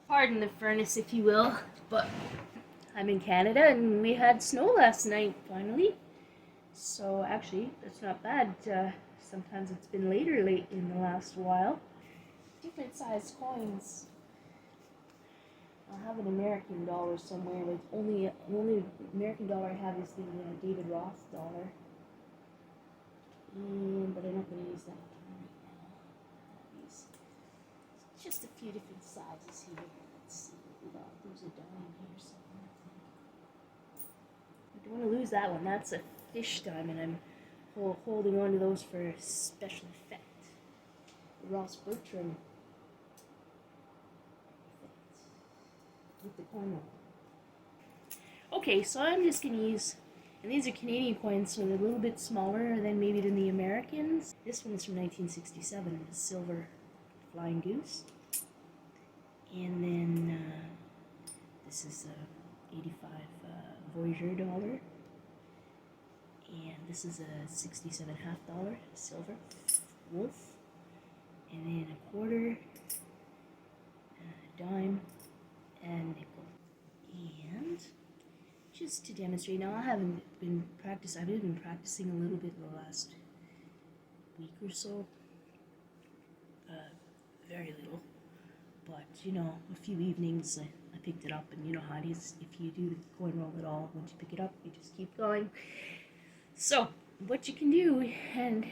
Pardon the furnace, if you will, but I'm in Canada and we had snow last night, finally. So actually, that's not bad. Sometimes it's been later late in the last while. Different sized coins. I have an American dollar somewhere, but the only American dollar I have is the David Roth dollar. But I'm not going to use that right now. It's just a few different sizes here. Let's see what we got. There's a dime here somewhere, I think. I don't want to lose that one. That's a fish dime, and I'm holding on to those for special effect. Ross Bertram with the coin. Okay, so I'm just going to use, and these are Canadian coins, so they're a little bit smaller than maybe than the Americans. This one is from 1967, a silver flying goose. And then this is a 85 Voyager dollar. And this is a 67 half dollar, silver wolf. And then a quarter, a dime, and nickel. And just to demonstrate, now I've been practicing a little bit in the last week or so. Very little. But, you know, a few evenings I picked it up, and you know how it is. If you do the coin roll at all, once you pick it up, you just keep going. So, what you can do, and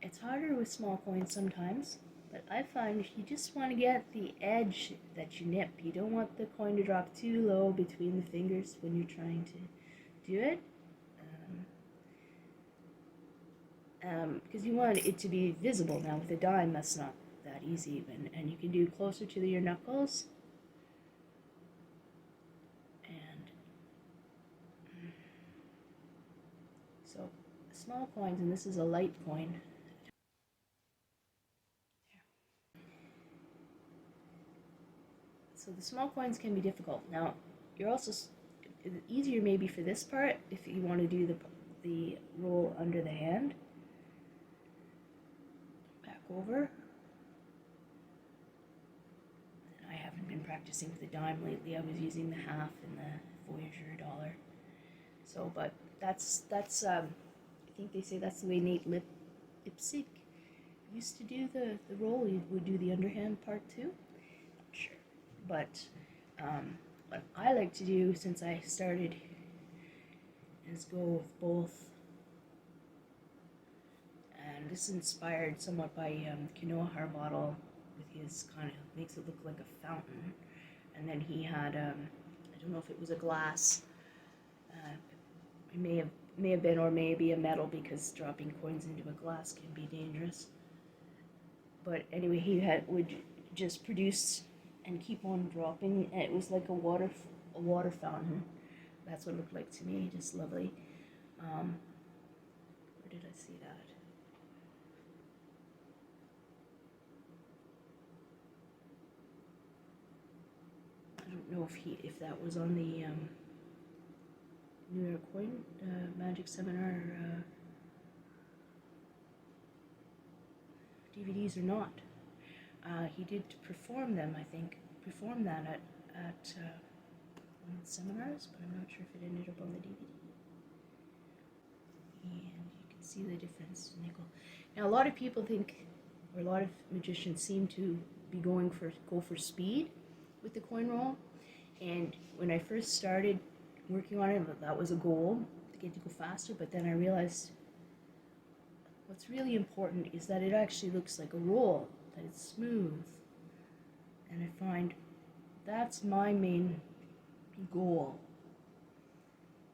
it's harder with small coins sometimes, but I find if you just want to get the edge that you nip, you don't want the coin to drop too low between the fingers when you're trying to do it. Because you want it to be visible. Now with a dime, that's not that easy, and you can do closer to your knuckles. And so small coins, and this is a light coin. So the small coins can be difficult. Now you're also easier maybe for this part if you want to do the roll under the hand. Back over. I haven't been practicing with the dime lately. I was using the half and the Voyager dollar. So, but that's I think they say that's the way Nate Lipsick used to do the roll. He would do the underhand part too. Not sure, but what I like to do since I started is go with both. And this is inspired somewhat by Kenoa Harbottle with his kind of makes it look like a fountain. And then he had I don't know if it was a glass. It may have been, or maybe a metal, because dropping coins into a glass can be dangerous. But anyway, he would just produce and keep on dropping, and it was like a water fountain. That's what it looked like to me. Just lovely. Where did I see that? I don't know if that was on the New York Coin Magic Seminar DVDs or not. He did perform them, I think. Perform that at one of the seminars, but I'm not sure if it ended up on the DVD. And you can see the difference in nickel. Now, a lot of people think, or a lot of magicians seem to be go for speed with the coin roll. And when I first started working on it, that was a goal, to get to go faster. But then I realized what's really important is that it actually looks like a roll, that it's smooth. And I find that's my main goal,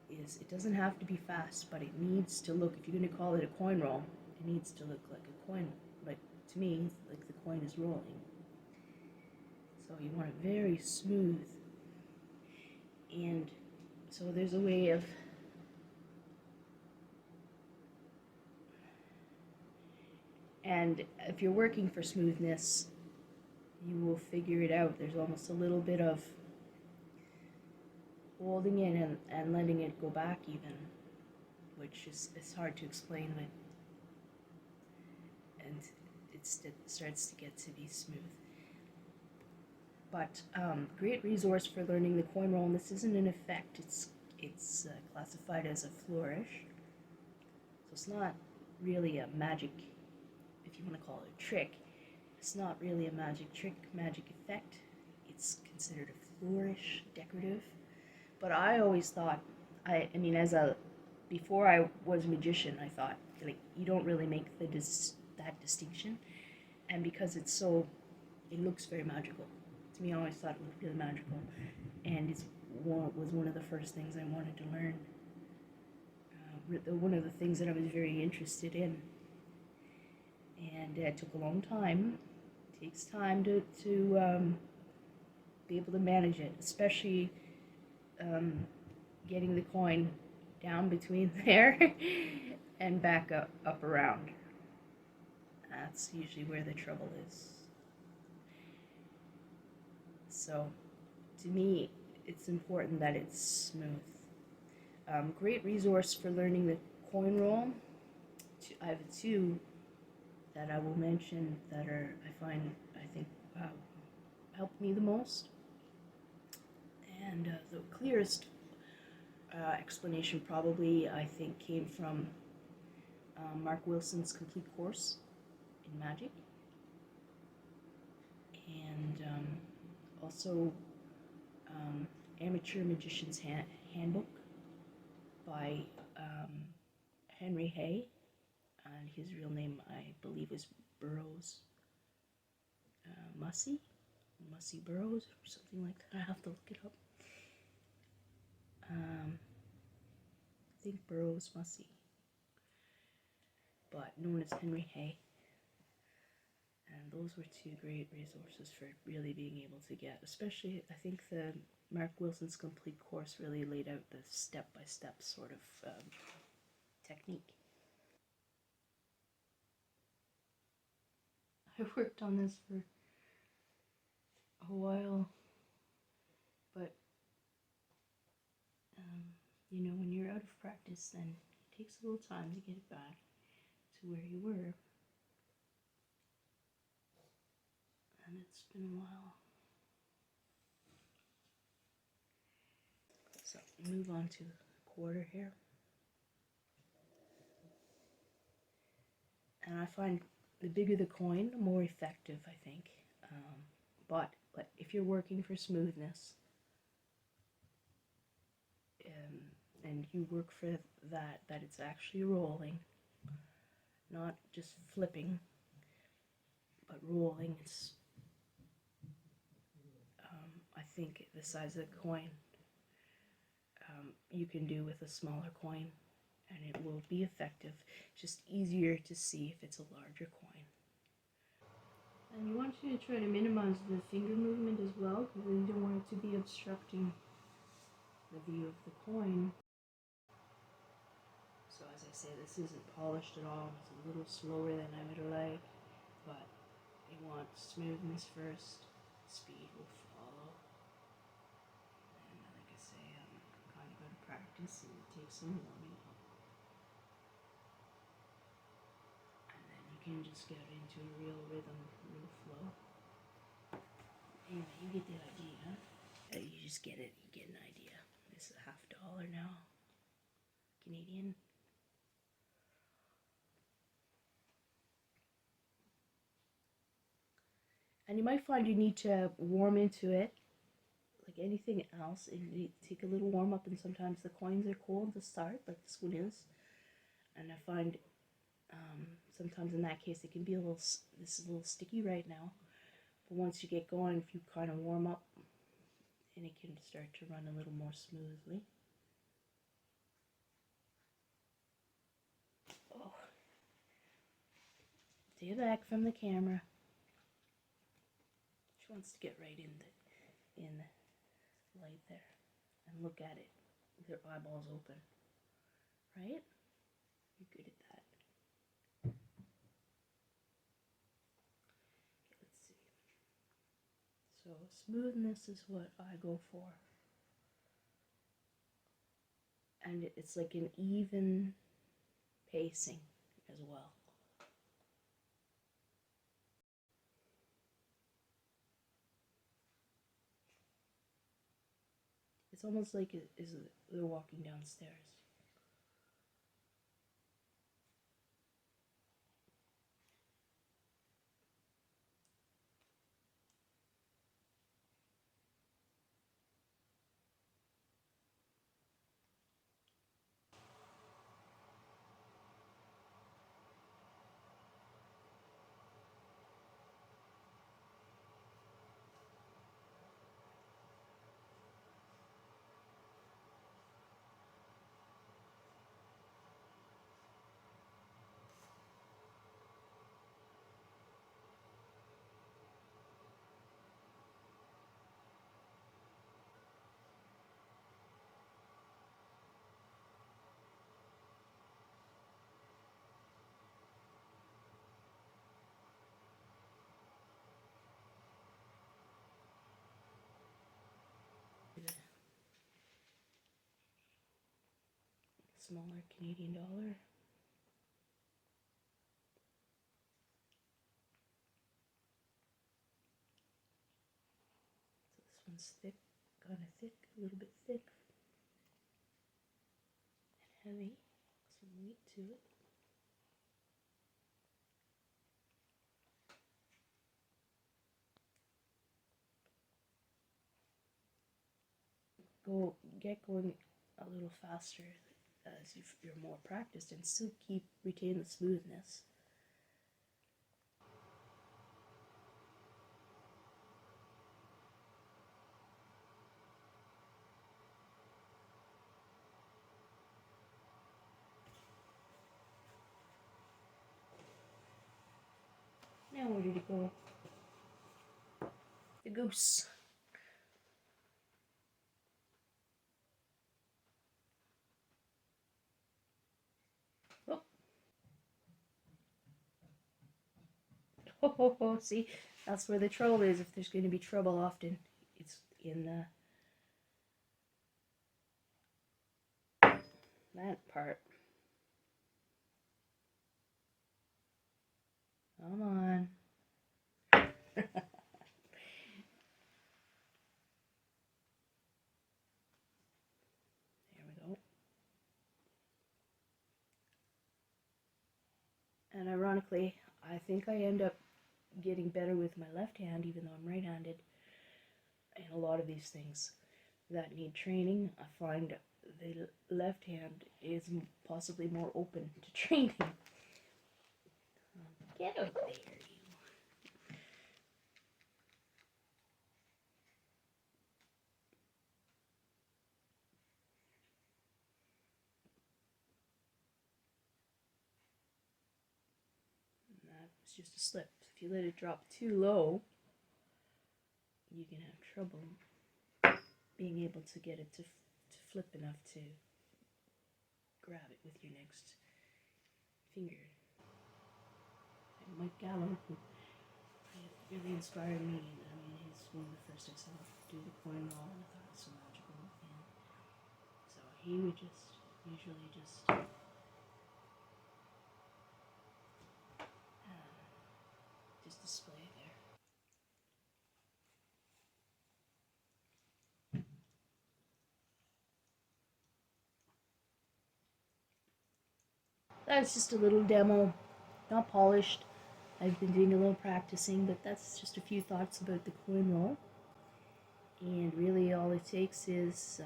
is it doesn't have to be fast, but it needs to look, if you're going to call it a coin roll, it needs to look like a coin, like, to me, like the coin is rolling. So you want it very smooth. And so there's a way of and if you're working for smoothness, you will figure it out. There's almost a little bit of holding it and letting it go back even, which is hard to explain, but and it starts to get to be smooth. But great resource for learning the coin roll, and this isn't an effect, it's classified as a flourish. So it's not really a magic, if you want to call it a trick. It's not really a magic trick, magic effect. It's considered a flourish, decorative. But I always thought, I mean, before I was a magician, I thought, like, you don't really make that distinction. And because it looks very magical. To me, I always thought it looked really magical. And it was one of the first things I wanted to learn. One of the things that I was very interested in. And it took a long time. It takes time to be able to manage it, especially getting the coin down between there and back up around. That's usually where the trouble is. So, to me, it's important that it's smooth. Great resource for learning the coin roll. I have two that I will mention that I think helped me the most. And the clearest explanation probably, I think, came from Mark Wilson's complete course in magic. And also Amateur Magician's Handbook by Henry Hay. And his real name, I believe, is Barrows Mussey Barrows, or something like that. I have to look it up. I think Barrows Mussey, but known as Henry Hay. And those were two great resources for really being able to get, especially, I think the Mark Wilson's complete course really laid out the step-by-step sort of technique. I worked on this for a while, but you know, when you're out of practice, then it takes a little time to get it back to where you were. And it's been a while. So move on to the quarter here. And I find the bigger the coin, the more effective, I think. But if you're working for smoothness, and you work for that it's actually rolling, not just flipping, but rolling, it's, I think the size of the coin, you can do with a smaller coin, and it will be effective. Just easier to see if it's a larger coin. And you want to try to minimize the finger movement as well, because you don't want it to be obstructing the view of the coin. So as I say, this isn't polished at all. It's a little slower than I would like, but you want smoothness first, speed will follow. And like I say, I'm kind of out of practice, and it takes some warming up. And then you can just get into a real rhythm, real flow. Anyway, you get the idea. You just get it, you get an idea. This is $50 now, Canadian. And you might find you need to warm into it, like anything else. You need to take a little warm up, and sometimes the coins are cold to start, like this one is. And I find sometimes in that case it can be this is a little sticky right now. But once you get going, if you kind of warm up, and it can start to run a little more smoothly. Oh, stay back from the camera. She wants to get right in the light there and look at it with her eyeballs open, right? You're good at that. Okay, let's see. So smoothness is what I go for, and it's like an even pacing as well. It's almost like they're walking downstairs. Smaller Canadian dollar. So this one's thick, kind of thick, a little bit thick and heavy. Some weight to it. Get going a little faster as you're more practiced, and still retain the smoothness. Now where did it go? The goose. Oh, see, that's where the trouble is. If there's going to be trouble, often it's in that part. Come on. There we go. And ironically, I think I end up getting better with my left hand, even though I'm right-handed. And a lot of these things that need training, I find the left hand is possibly more open to training. Get over there, you. That was just a slip. If you let it drop too low, you can have trouble being able to get it to flip enough to grab it with your next finger. And Mike Gallo, who really inspired me. I mean, he's one of the first I saw do the coin roll, and I thought it was so magical. And so he would usually just display there. That's just a little demo, not polished. I've been doing a little practicing, but that's just a few thoughts about the coin roll. And really all it takes is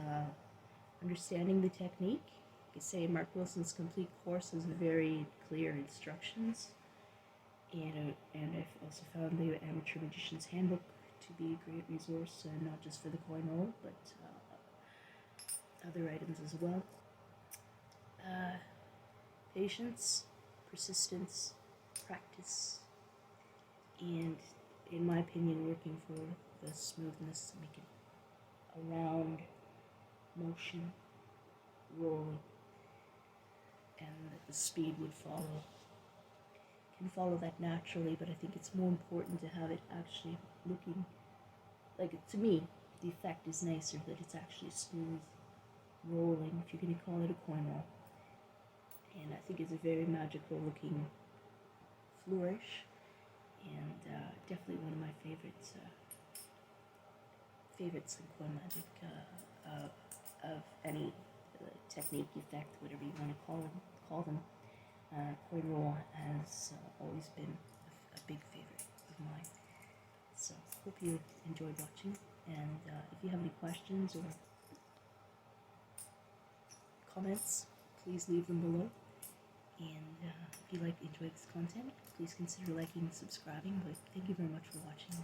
understanding the technique. Like I say, Mark Wilson's complete course has very clear instructions. And I've also found the Amateur Magician's Handbook to be a great resource, not just for the coin roll, but other items as well. Patience, persistence, practice, and in my opinion, working for the smoothness to make it a round motion, rolling, and that the speed would follow. Can follow that naturally, but I think it's more important to have it actually looking like, to me, the effect is nicer that it's actually smooth rolling, if you're going to call it a coin roll. And I think it's a very magical looking flourish, and definitely one of my favorites in coin magic of any technique, effect, whatever you want to call them. Coinroll has always been a big favorite of mine. So hope you enjoyed watching, and if you have any questions or comments, please leave them below. And if you enjoy this content, please consider liking and subscribing. But thank you very much for watching.